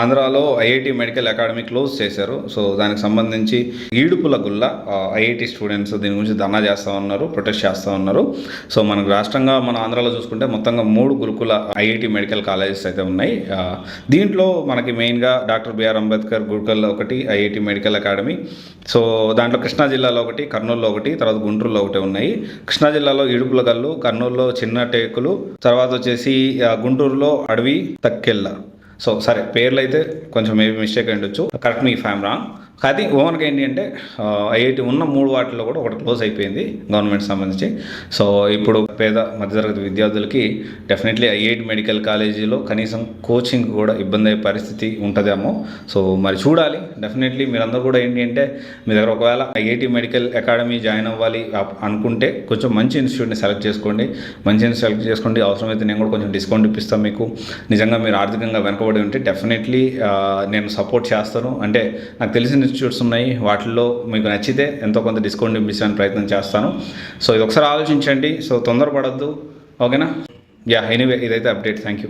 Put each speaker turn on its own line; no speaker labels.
ఆంధ్రాలో IIT medical academy close చేశారు. So దానికి సంబంధించి ఈడుపుల గుల్ల ఐఐటి స్టూడెంట్స్ దీని గురించి ధర్నా చేస్తూ ఉన్నారు, ప్రొటెస్ట్ చేస్తూ ఉన్నారు. సో మనకు రాష్ట్రంగా మన ఆంధ్రాలో చూసుకుంటే మొత్తంగా 3 గురుకుల ఐఐటి మెడికల్ కాలేజెస్ అయితే ఉన్నాయి. దీంట్లో మనకి మెయిన్గా డాక్టర్ బిఆర్ అంబేద్కర్ గురుకుల్లో ఒకటి, ఐఐటి మెడికల్ అకాడమీ. సో దాంట్లో కృష్ణా జిల్లాలో ఒకటి, కర్నూలులో ఒకటి, తర్వాత గుంటూరులో ఒకటి ఉన్నాయి. కృష్ణా జిల్లాలో ఈడుపుల గల్లు, కర్నూలులో చిన్న టేకులు, తర్వాత వచ్చేసి గుంటూరులో అడవి తక్కెళ్ళ. సో సరే, పేర్లు అయితే కొంచెం మేబీ మిస్టేక్ అయి ఉండొచ్చు, correct me if I'm wrong. అది ఓన్గా ఏంటి అంటే ఐఐటి ఉన్న 3 వాటిలో కూడా ఒకటి క్లోజ్ అయిపోయింది గవర్నమెంట్ సంబంధించి. సో ఇప్పుడు పేద మధ్యతరగతి విద్యార్థులకి డెఫినెట్లీ ఐఐటి మెడికల్ కాలేజీలో కనీసం కోచింగ్ కూడా ఇబ్బంది అయ్యే పరిస్థితి ఉంటుందేమో. సో మరి చూడాలి. డెఫినెట్లీ మీరందరూ కూడా ఏంటి అంటే మీ దగ్గర ఒకవేళ ఐఐటి మెడికల్ అకాడమీ జాయిన్ అవ్వాలి అనుకుంటే కొంచెం మంచి ఇన్స్టిట్యూట్ని సెలెక్ట్ చేసుకోండి. అవసరమైతే నేను కూడా కొంచెం డిస్కౌంట్ ఇప్పిస్తాను మీకు. నిజంగా మీరు ఆర్థికంగా వెనకబడి ఉంటే డెఫినెట్లీ నేను సపోర్ట్ చేస్తాను. అంటే నాకు తెలిసిన ఇన్స్టిట్యూట్స్ ఉన్నాయి, వాటిల్లో మీకు నచ్చితే ఎంతో కొంత డిస్కౌంట్ ఇప్పించడానికి ప్రయత్నం చేస్తాను. సో ఇది ఒకసారి ఆలోచించండి. సో తొందరపడద్దు, ఓకేనా? ఎనీవే ఇదైతే అప్డేట్. Thank you.